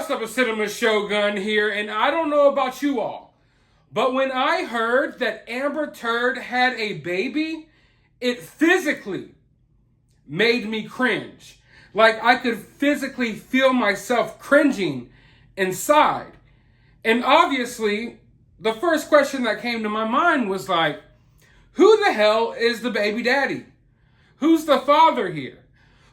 What's up, a Cinema Shogun here, and I don't know about you all, but when I heard that Amber Turd had a baby, it physically made me cringe. Like I could physically feel myself cringing inside. And obviously, the first question that came to my mind was like, who the hell is the baby daddy? Who's the father here?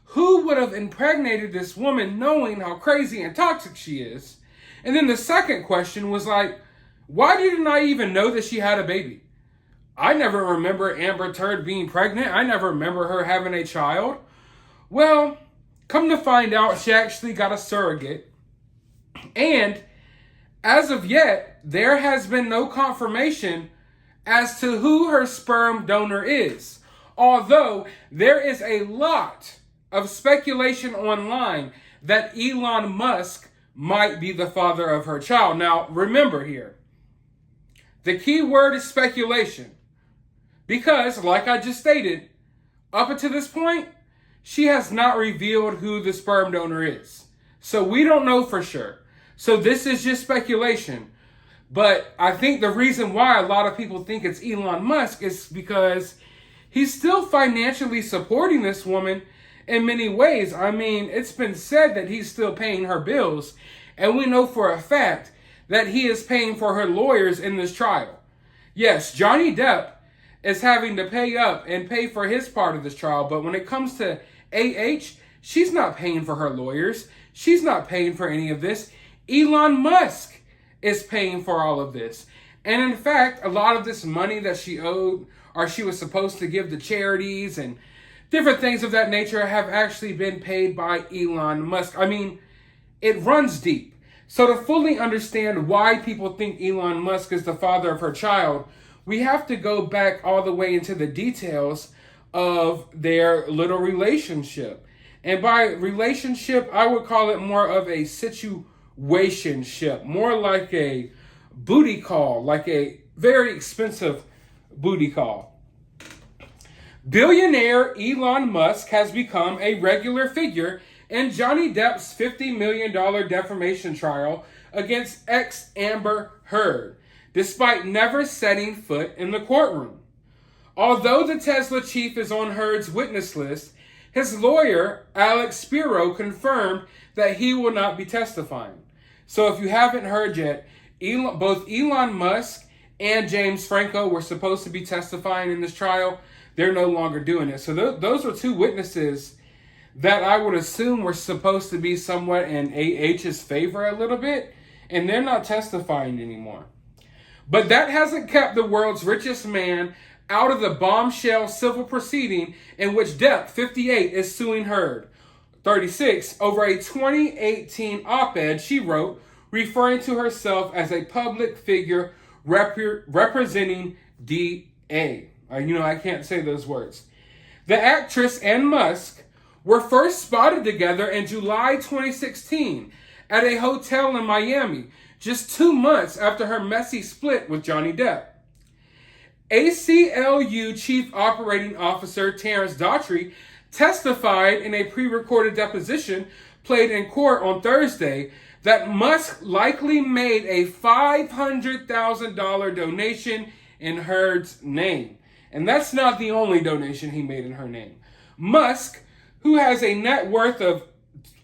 Who would have impregnated this woman knowing how crazy and toxic she is? And then the second question was like, why didn't I even know that she had a baby? I never remember Amber Turd being pregnant. I never remember her having a child. Well, come to find out, she actually got a surrogate. And as of yet, there has been no confirmation as to who her sperm donor is. Although there is a lot of speculation online that Elon Musk might be the father of her child. Now, remember here, the key word is speculation. Because, like I just stated, up until this point, she has not revealed who the sperm donor is. So we don't know for sure. So this is just speculation. But I think the reason why a lot of people think it's Elon Musk is because he's still financially supporting this woman in many ways. I mean, it's been said that he's still paying her bills. And we know for a fact that he is paying for her lawyers in this trial. Yes, Johnny Depp is having to pay up and pay for his part of this trial. But when it comes to AH, she's not paying for her lawyers. She's not paying for any of this. Elon Musk is paying for all of this. And in fact, a lot of this money that she owed or she was supposed to give to charities and different things of that nature have actually been paid by Elon Musk. I mean, it runs deep. So to fully understand why people think Elon Musk is the father of her child, we have to go back all the way into the details of their little relationship. And by relationship, I would call it more of a situationship, more like a booty call, like a very expensive booty call. Billionaire Elon Musk has become a regular figure in Johnny Depp's $50 million defamation trial against ex-Amber Heard, despite never setting foot in the courtroom. Although the Tesla chief is on Heard's witness list, his lawyer, Alex Spiro, confirmed that he will not be testifying. So if you haven't heard yet, both Elon Musk and James Franco were supposed to be testifying in this trial. They're no longer doing it. So those are two witnesses that I would assume were supposed to be somewhat in AH's favor a little bit, and they're not testifying anymore. But that hasn't kept the world's richest man out of the bombshell civil proceeding in which Depp, 58, is suing Heard, 36, over a 2018 op-ed she wrote referring to herself as a public figure representing DA. I can't say those words. The actress and Musk were first spotted together in July 2016 at a hotel in Miami, just 2 months after her messy split with Johnny Depp. ACLU Chief Operating Officer Terrence Daughtry testified in a pre-recorded deposition played in court on Thursday that Musk likely made a $500,000 donation in Heard's name. And that's not the only donation he made in her name. Musk, who has a net worth of,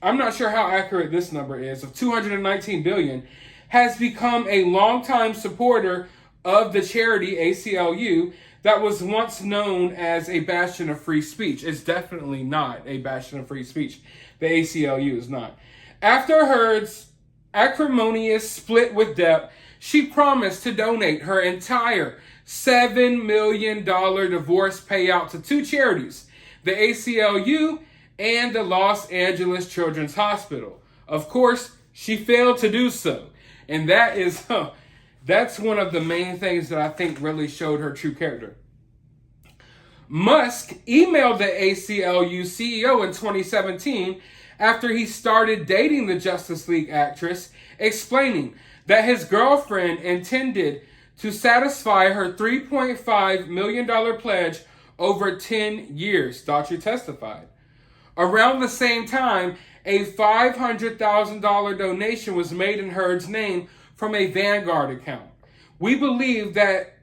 I'm not sure how accurate this number is, of $219 billion, has become a longtime supporter of the charity ACLU that was once known as a bastion of free speech. It's definitely not a bastion of free speech. The ACLU is not. After Heard's acrimonious split with Depp, she promised to donate her entire $7 million divorce payout to two charities, the ACLU and the Los Angeles Children's Hospital. Of course, she failed to do so. And that's one of the main things that I think really showed her true character. Musk emailed the ACLU CEO in 2017 after he started dating the Justice League actress, explaining that his girlfriend intended to satisfy her $3.5 million pledge over 10 years, Daughtry testified. Around the same time, a $500,000 donation was made in Heard's name from a Vanguard account. We believe that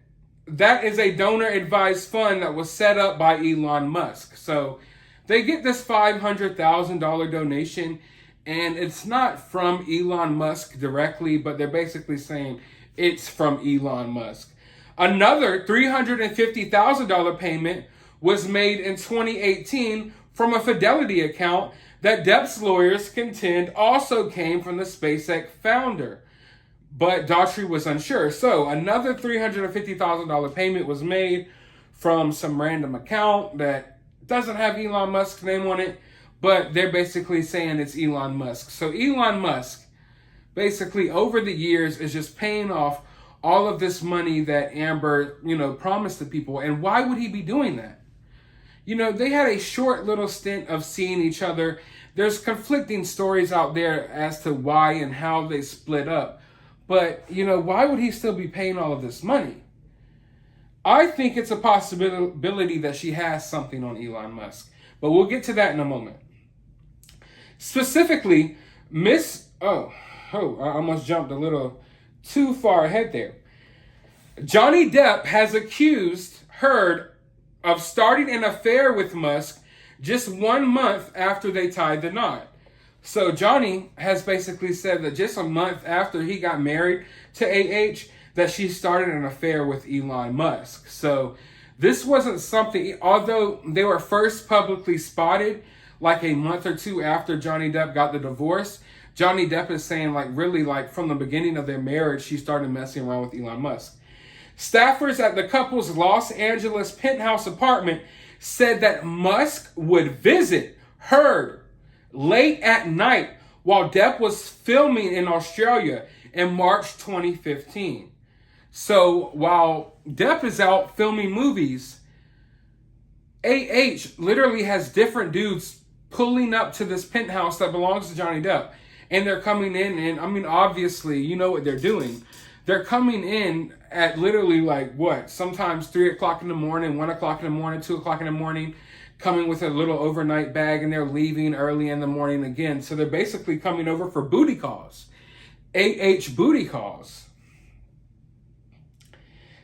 that is a donor-advised fund that was set up by Elon Musk. So they get this $500,000 donation, and it's not from Elon Musk directly, but they're basically saying it's from Elon Musk. Another $350,000 payment was made in 2018 from a Fidelity account that Depp's lawyers contend also came from the SpaceX founder. But Daughtry was unsure. So another $350,000 payment was made from some random account that doesn't have Elon Musk's name on it, but they're basically saying it's Elon Musk. So Elon Musk basically over the years is just paying off all of this money that Amber, promised to people. And why would he be doing that? They had a short little stint of seeing each other. There's conflicting stories out there as to why and how they split up. But, why would he still be paying all of this money? I think it's a possibility that she has something on Elon Musk. But we'll get to that in a moment. Specifically, I almost jumped a little too far ahead there. Johnny Depp has accused Heard of starting an affair with Musk just 1 month after they tied the knot. So Johnny has basically said that just a month after he got married to AH, that she started an affair with Elon Musk. So this wasn't something, although they were first publicly spotted like a month or two after Johnny Depp got the divorce, Johnny Depp is saying from the beginning of their marriage, she started messing around with Elon Musk. Staffers at the couple's Los Angeles penthouse apartment said that Musk would visit Heard late at night while Depp was filming in Australia in March 2015. So while Depp is out filming movies, AH literally has different dudes pulling up to this penthouse that belongs to Johnny Depp. And they're coming in, and obviously, you know what they're doing. They're coming in at literally sometimes 3 o'clock in the morning, 1 o'clock in the morning, 2 o'clock in the morning, coming with a little overnight bag, and they're leaving early in the morning again. So they're basically coming over for booty calls. AH booty calls.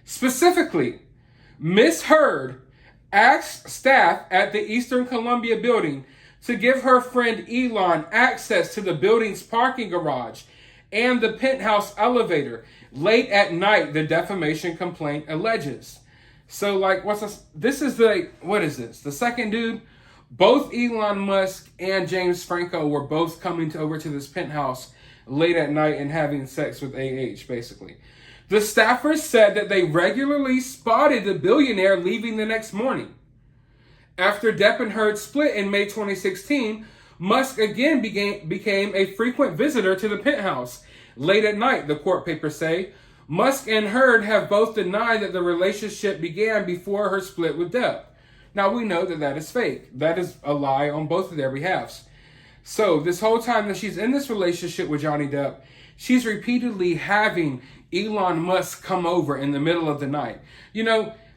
Specifically, Miss Heard asked staff at the Eastern Columbia building to give her friend Elon access to the building's parking garage and the penthouse elevator late at night, the defamation complaint alleges. So, this is the second dude? Both Elon Musk and James Franco were both coming over to this penthouse late at night and having sex with AH, basically. The staffers said that they regularly spotted the billionaire leaving the next morning. After Depp and Heard split in May 2016, Musk again became a frequent visitor to the penthouse late at night, the court papers say. Musk and Heard have both denied that the relationship began before her split with Depp. Now, we know that is fake. That is a lie on both of their behalves. So, this whole time that she's in this relationship with Johnny Depp, she's repeatedly having Elon Musk come over in the middle of the night.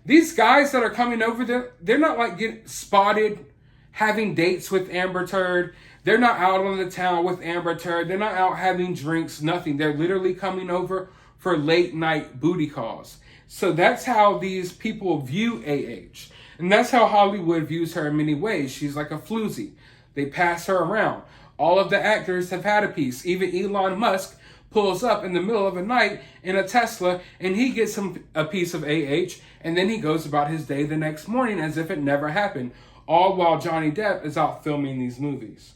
These guys that are coming over, they're not getting spotted having dates with Amber Heard. They're not out on the town with Amber Heard. They're not out having drinks, nothing. They're literally coming over for late night booty calls. So that's how these people view AH. And that's how Hollywood views her in many ways. She's like a floozy. They pass her around. All of the actors have had a piece. Even Elon Musk pulls up in the middle of the night in a Tesla and he gets a piece of AH, and then he goes about his day the next morning as if it never happened, all while Johnny Depp is out filming these movies.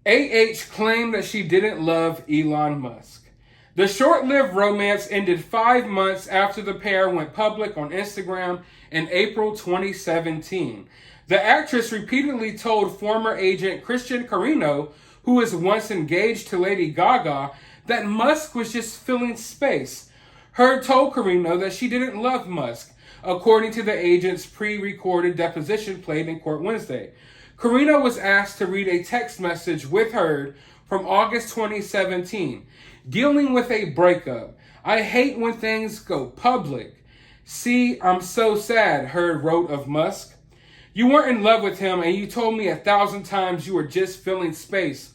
AH claimed that she didn't love Elon Musk. The short-lived romance ended 5 months after the pair went public on Instagram in April 2017. The actress repeatedly told former agent Christian Carino, who was once engaged to Lady Gaga, that Musk was just filling space. Heard told Carino that she didn't love Musk, according to the agent's pre-recorded deposition played in court Wednesday. Carino was asked to read a text message with Heard from August 2017. Dealing with a breakup. I hate when things go public. See, I'm so sad, Heard wrote of Musk. You weren't in love with him, and you told me 1,000 times you were just filling space,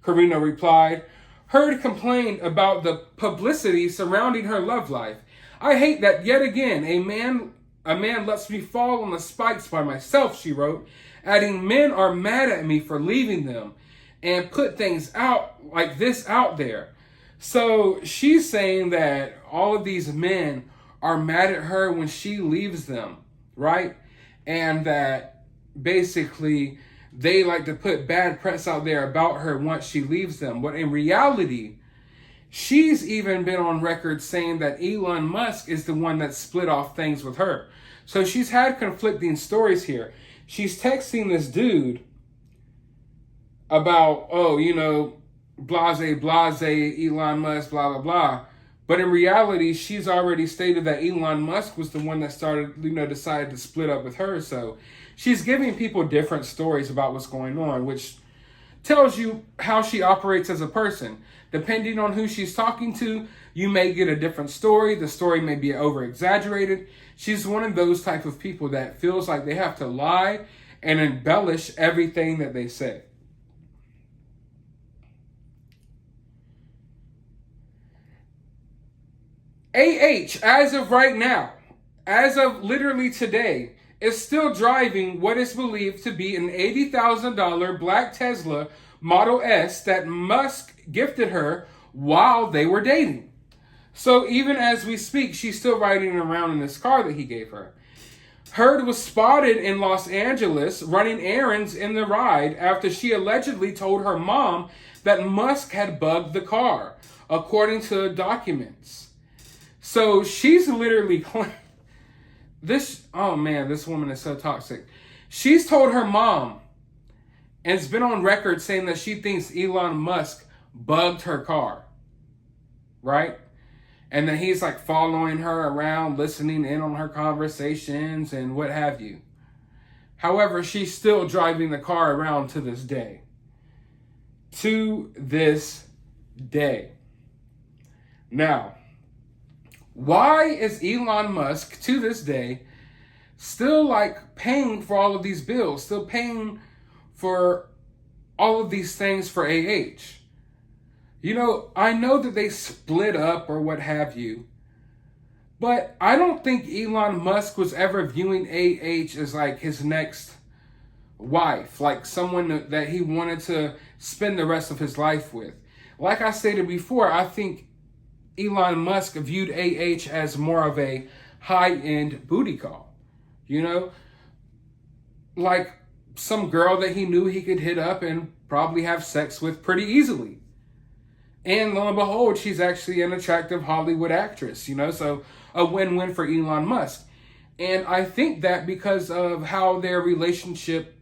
Karina replied. Heard complained about the publicity surrounding her love life. I hate that yet again a man lets me fall on the spikes by myself, she wrote, adding, men are mad at me for leaving them and put things out like this out there. So she's saying that all of these men are mad at her when she leaves them, right? And that basically they like to put bad press out there about her once she leaves them. But in reality, she's even been on record saying that Elon Musk is the one that split off things with her. So she's had conflicting stories here. She's texting this dude about, blase, Elon Musk, blah, blah, blah. But in reality, she's already stated that Elon Musk was the one that decided to split up with her. So she's giving people different stories about what's going on, which tells you how she operates as a person. Depending on who she's talking to, you may get a different story. The story may be over-exaggerated. She's one of those type of people that feels like they have to lie and embellish everything that they say. As of right now, as of literally today, is still driving what is believed to be an $80,000 black Tesla Model S that Musk gifted her while they were dating. So even as we speak, she's still riding around in this car that he gave her. Heard was spotted in Los Angeles running errands in the ride after she allegedly told her mom that Musk had bugged the car, according to documents. So she's literally this woman is so toxic. She's told her mom, and it's been on record saying that she thinks Elon Musk bugged her car, right? And then he's like following her around, listening in on her conversations and what have you. However, she's still driving the car around to this day. To this day. Now, why is Elon Musk, to this day, still like paying for all of these bills, still paying for all of these things for AH? I know that they split up or what have you, but I don't think Elon Musk was ever viewing AH as like his next wife, like someone that he wanted to spend the rest of his life with. Like I stated before, I think Elon Musk viewed AH as more of a high-end booty call, like some girl that he knew he could hit up and probably have sex with pretty easily. And lo and behold, she's actually an attractive Hollywood actress, so a win-win for Elon Musk. And I think that because of how their relationship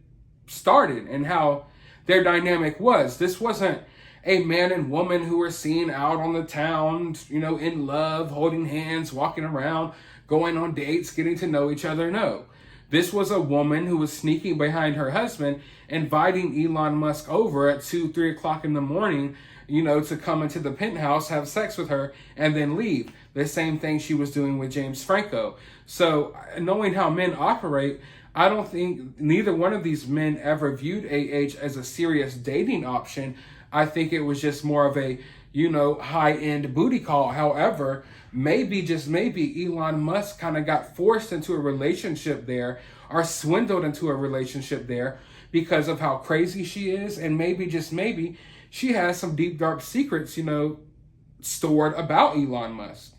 started and how their dynamic was. This wasn't a man and woman who were seen out on the town, in love, holding hands, walking around, going on dates, getting to know each other. No. This was a woman who was sneaking behind her husband, inviting Elon Musk over at 2, 3 o'clock in the morning, to come into the penthouse, have sex with her, and then leave. The same thing she was doing with James Franco. So knowing how men operate, I don't think neither one of these men ever viewed AH as a serious dating option. I think it was just more of a, high-end booty call. However, just maybe Elon Musk kind of got forced into a relationship there or swindled into a relationship there because of how crazy she is. And just maybe, she has some deep, dark secrets, stored about Elon Musk.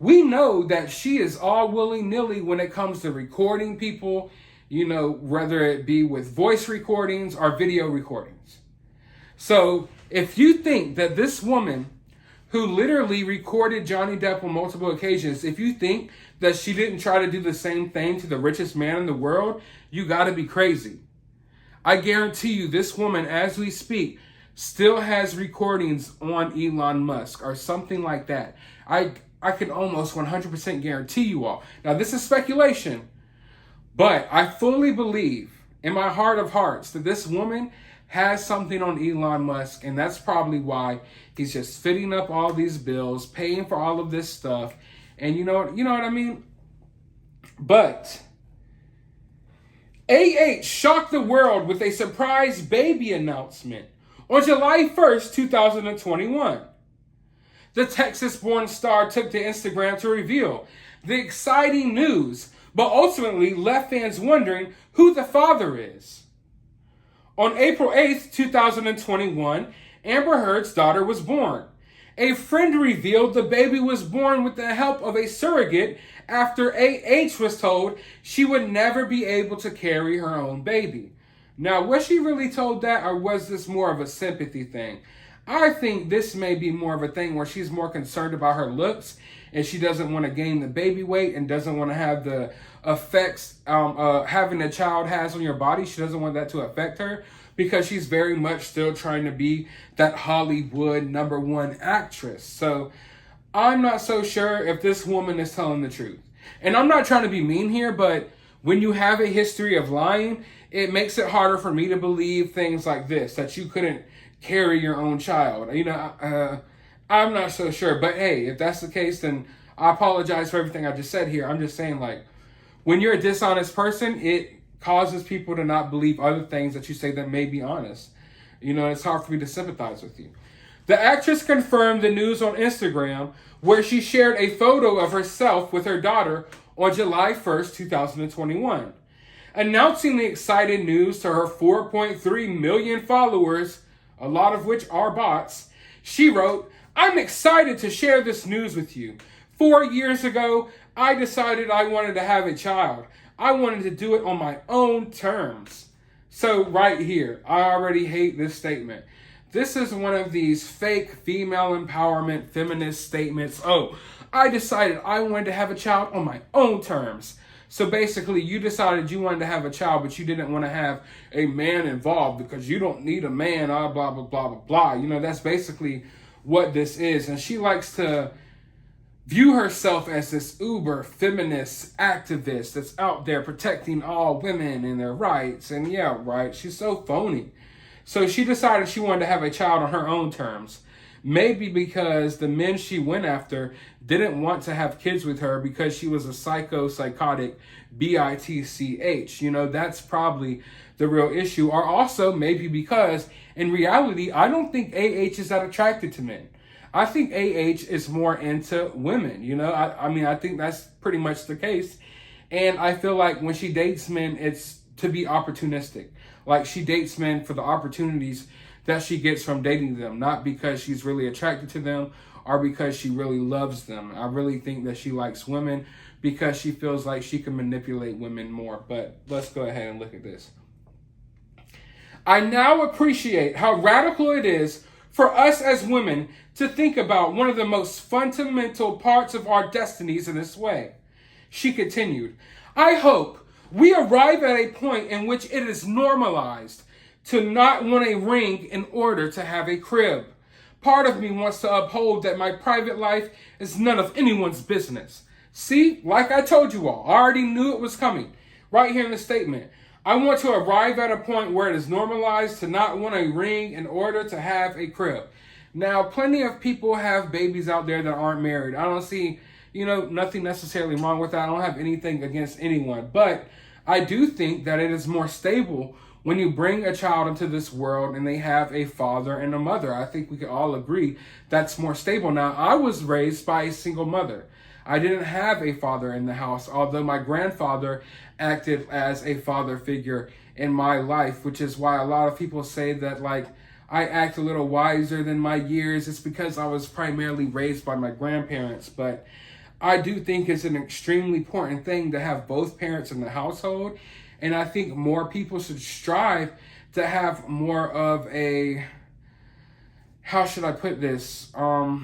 We know that she is all willy-nilly when it comes to recording people, whether it be with voice recordings or video recordings. So if you think that this woman who literally recorded Johnny Depp on multiple occasions, if you think that she didn't try to do the same thing to the richest man in the world, you got to be crazy. I guarantee you this woman, as we speak, still has recordings on Elon Musk or something like that. I can almost 100% guarantee you all. Now, this is speculation, but I fully believe in my heart of hearts that this woman has something on Elon Musk, and that's probably why he's just fitting up all these bills, paying for all of this stuff. And you know what I mean? But shocked the world with a surprise baby announcement on July 1st, 2021. The Texas-born star took to Instagram to reveal the exciting news, but ultimately left fans wondering who the father is. On April 8th, 2021, Amber Heard's daughter was born. A friend revealed the baby was born with the help of a surrogate after was told she would never be able to carry her own baby. Now, was she really told that, or was this more of a sympathy thing? I think this may be more of a thing where she's more concerned about her looks and she doesn't want to gain the baby weight and doesn't want to have the effects having a child has on your body. She doesn't want that to affect her because she's very much still trying to be that Hollywood #1 actress. So I'm not so sure if this woman is telling the truth. And I'm not trying to be mean here, but when you have a history of lying, it makes it harder for me to believe things like this, that you couldn't carry your own child. I'm not so sure. But hey, if that's the case, then I apologize for everything I just said here. I'm just saying, like, when you're a dishonest person, it causes people to not believe other things that you say that may be honest. It's hard for me to sympathize with you. The actress confirmed the news on Instagram, where she shared a photo of herself with her daughter on July 1st, 2021. Announcing the exciting news to her 4.3 million followers, a lot of which are bots, she wrote, "I'm excited to share this news with you. 4 years ago, I decided I wanted to have a child. I wanted to do it on my own terms." So right here, I already hate this statement. This is one of these fake female empowerment feminist statements. Oh, I decided I wanted to have a child on my own terms. So basically, you decided you wanted to have a child, but you didn't want to have a man involved because you don't need a man, blah, blah, blah, blah, blah. That's basically what this is. And she likes to view herself as this uber feminist activist that's out there protecting all women and their rights. And yeah, right, she's so phony. So she decided she wanted to have a child on her own terms. Maybe because the men she went after didn't want to have kids with her because she was a psychotic bitch. That's probably the real issue. Or also maybe because in reality, I don't think is that attracted to men. I think is more into women. I think that's pretty much the case. And I feel like when she dates men, it's to be opportunistic. Like, she dates men for the opportunities that she gets from dating them, not because she's really attracted to them or because she really loves them. I really think that she likes women because she feels like she can manipulate women more. But let's go ahead and look at this. "I now appreciate how radical it is for us as women to think about one of the most fundamental parts of our destinies in this way." She continued, "I hope we arrive at a point in which it is normalized to not want a ring in order to have a crib. Part of me wants to uphold that my private life is none of anyone's business." See, like I told you all, I already knew it was coming. Right here in the statement. "I want to arrive at a point where it is normalized to not want a ring in order to have a crib." Now, plenty of people have babies out there that aren't married. I don't see, nothing necessarily wrong with that. I don't have anything against anyone. But I do think that it is more stable when you bring a child into this world and they have a father and a mother. I think we can all agree that's more stable. Now, I was raised by a single mother. I didn't have a father in the house, although my grandfather acted as a father figure in my life, which is why a lot of people say that, like, I act a little wiser than my years. It's because I was primarily raised by my grandparents. But I do think it's an extremely important thing to have both parents in the household. And I think more people should strive to have more of a, how should I put this? I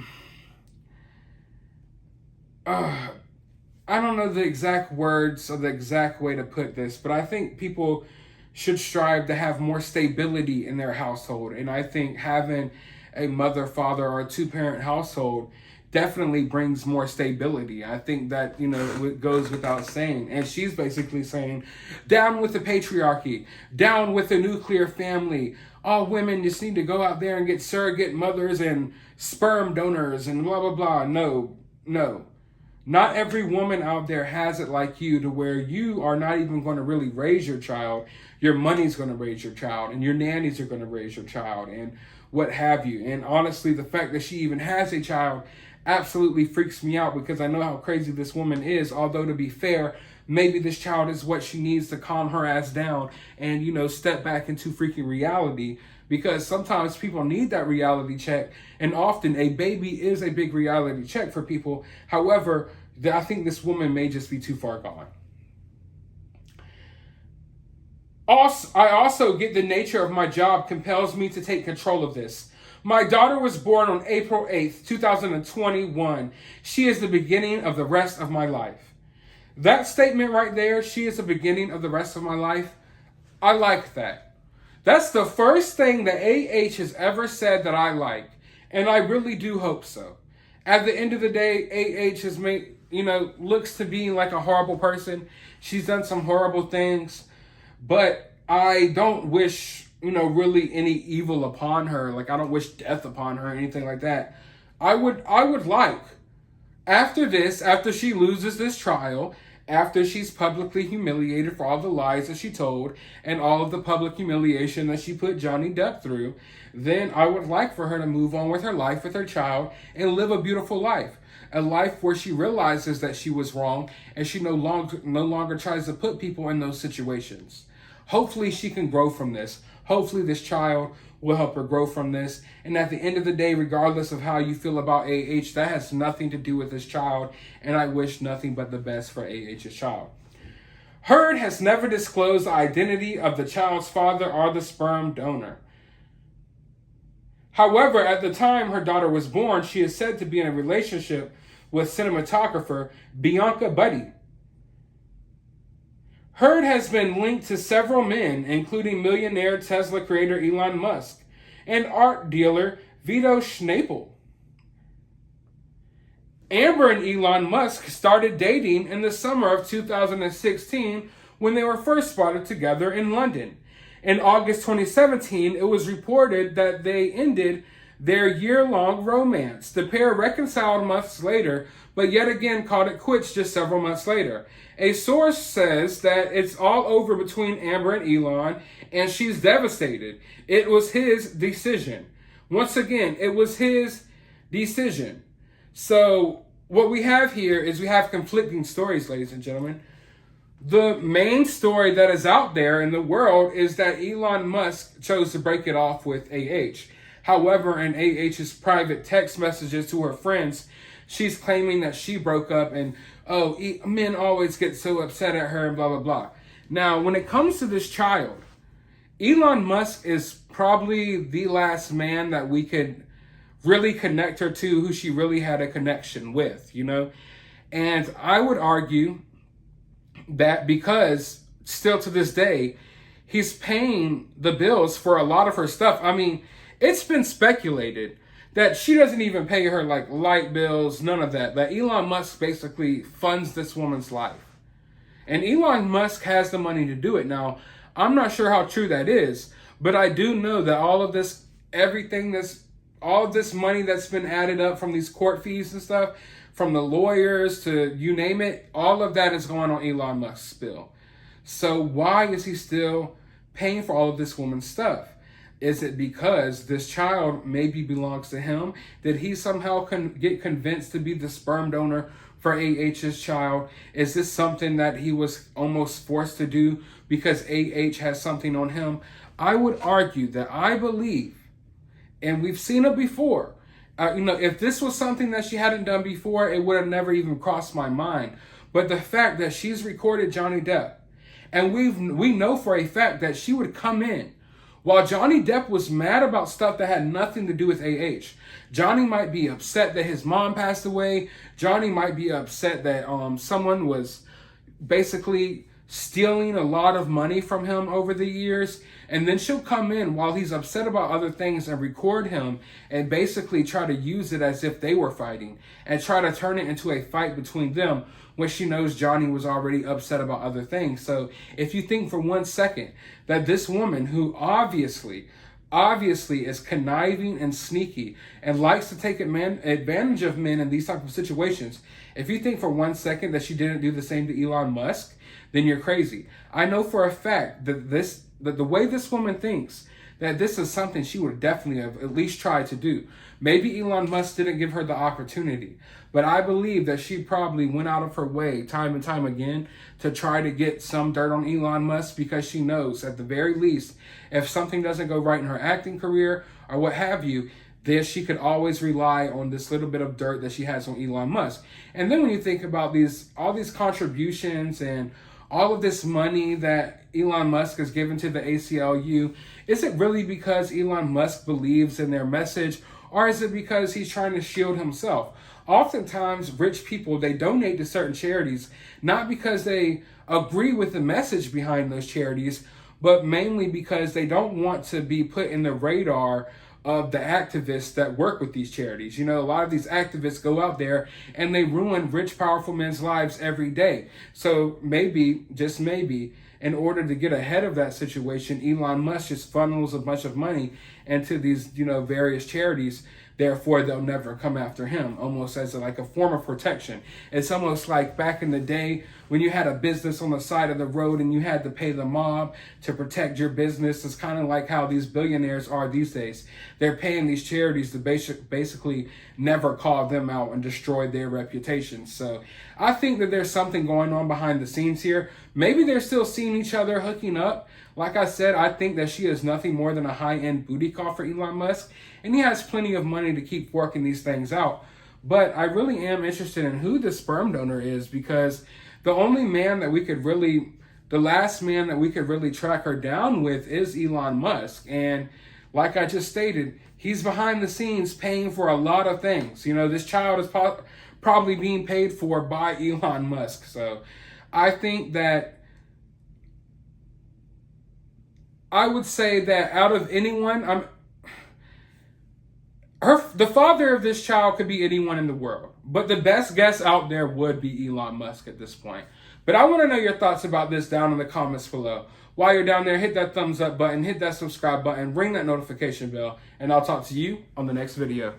don't know the exact words or the exact way to put this, but I think people should strive to have more stability in their household. And I think having a mother, father, or a two-parent household definitely brings more stability. I think that, it goes without saying. And she's basically saying, down with the patriarchy, down with the nuclear family. All women just need to go out there and get surrogate mothers and sperm donors and blah, blah, blah. No. Not every woman out there has it like you, to where you are not even going to really raise your child. Your money's going to raise your child, and your nannies are going to raise your child, and what have you. And honestly, the fact that she even has a child absolutely freaks me out, because I know how crazy this woman is. Although, to be fair, maybe this child is what she needs to calm her ass down and, step back into freaking reality. Because sometimes people need that reality check, and often a baby is a big reality check for people. However, I think this woman may just be too far gone. I also get the nature of my job compels me to take control of this. My daughter was born on April 8th, 2021. She is the beginning of the rest of my life. That statement right there, she is the beginning of the rest of my life, I like that. That's the first thing that AH has ever said that I like. And I really do hope so. At the end of the day, AH has made, looks to be like a horrible person. She's done some horrible things. But I don't wish, really any evil upon her. Like, I don't wish death upon her or anything like that. I would like, after she loses this trial, after she's publicly humiliated for all the lies that she told and all of the public humiliation that she put Johnny Depp through, then I would like for her to move on with her life with her child and live a beautiful life. A life where she realizes that she was wrong and she no longer tries to put people in those situations. Hopefully she can grow from this. Hopefully this child will help her grow from this. And at the end of the day, regardless of how you feel about AH, that has nothing to do with this child. And I wish nothing but the best for AH's child. Heard has never disclosed the identity of the child's father or the sperm donor. However, at the time her daughter was born, she is said to be in a relationship with cinematographer Bianca Buddy. Heard has been linked to several men, including millionaire Tesla creator Elon Musk and art dealer Vito Schnapel. Amber and Elon Musk started dating in the summer of 2016 when they were first spotted together in London. In August 2017, it was reported that they ended their year-long romance. The pair reconciled months later, but yet again called it quits just several months later. A source says that it's all over between Amber and Elon, and she's devastated. It was his decision. Once again, it was his decision. So what we have here is we have conflicting stories, ladies and gentlemen. The main story that is out there in the world is that Elon Musk chose to break it off with AH. However, in AH's private text messages to her friends, she's claiming that she broke up and, men always get so upset at her and blah, blah, blah. Now, when it comes to this child, Elon Musk is probably the last man that we could really connect her to, who she really had a connection with, And I would argue that because still to this day, he's paying the bills for a lot of her stuff. I mean, it's been speculated that she doesn't even pay her like light bills, none of that. That Elon Musk basically funds this woman's life. And Elon Musk has the money to do it. Now, I'm not sure how true that is, but I do know that all of this money that's been added up from these court fees and stuff, from the lawyers to you name it, all of that is going on Elon Musk's bill. So why is he still paying for all of this woman's stuff? Is it because this child maybe belongs to him? Did he somehow get convinced to be the sperm donor for AH's child? Is this something that he was almost forced to do because AH has something on him? I would argue that I believe, and we've seen it before, if this was something that she hadn't done before, it would have never even crossed my mind. But the fact that she's recorded Johnny Depp, and we know for a fact that she would come in while Johnny Depp was mad about stuff that had nothing to do with AH. Johnny might be upset that his mom passed away. Johnny might be upset that someone was basically stealing a lot of money from him over the years. And then she'll come in while he's upset about other things and record him and basically try to use it as if they were fighting and try to turn it into a fight between them when she knows Johnny was already upset about other things. So if you think for 1 second that this woman, who obviously obviously is conniving and sneaky and likes to take advantage of men in these type of situations. If you think for 1 second that she didn't do the same to Elon Musk, then you're crazy. I know for a fact that the way this woman thinks, that this is something she would definitely have at least tried to do. Maybe Elon Musk didn't give her the opportunity, but I believe that she probably went out of her way time and time again to try to get some dirt on Elon Musk, because she knows at the very least, if something doesn't go right in her acting career or what have you, then she could always rely on this little bit of dirt that she has on Elon Musk. And then when you think about all these contributions and all of this money that Elon Musk has given to the ACLU, is it really because Elon Musk believes in their message, or is it because he's trying to shield himself? Oftentimes, rich people, they donate to certain charities, not because they agree with the message behind those charities, but mainly because they don't want to be put in the radar of the activists that work with these charities. You know, a lot of these activists go out there and they ruin rich, powerful men's lives every day. So maybe, just maybe, in order to get ahead of that situation, Elon Musk just funnels a bunch of money into these, various charities. Therefore, they'll never come after him, almost as like a form of protection. It's almost like back in the day when you had a business on the side of the road and you had to pay the mob to protect your business. It's kind of like how these billionaires are these days. They're paying these charities to basically never call them out and destroy their reputation. So I think that there's something going on behind the scenes here. Maybe they're still seeing each other hooking up. Like I said, I think that she is nothing more than a high-end booty call for Elon Musk, and he has plenty of money to keep working these things out. But I really am interested in who the sperm donor is, because the last man that we could really track her down with is Elon Musk. And like I just stated, he's behind the scenes paying for a lot of things. This child is probably being paid for by Elon Musk. So I think that I would say that out of anyone, the father of this child could be anyone in the world, but the best guess out there would be Elon Musk at this point. But I want to know your thoughts about this down in the comments below. While you're down there, hit that thumbs up button, hit that subscribe button, ring that notification bell, and I'll talk to you on the next video.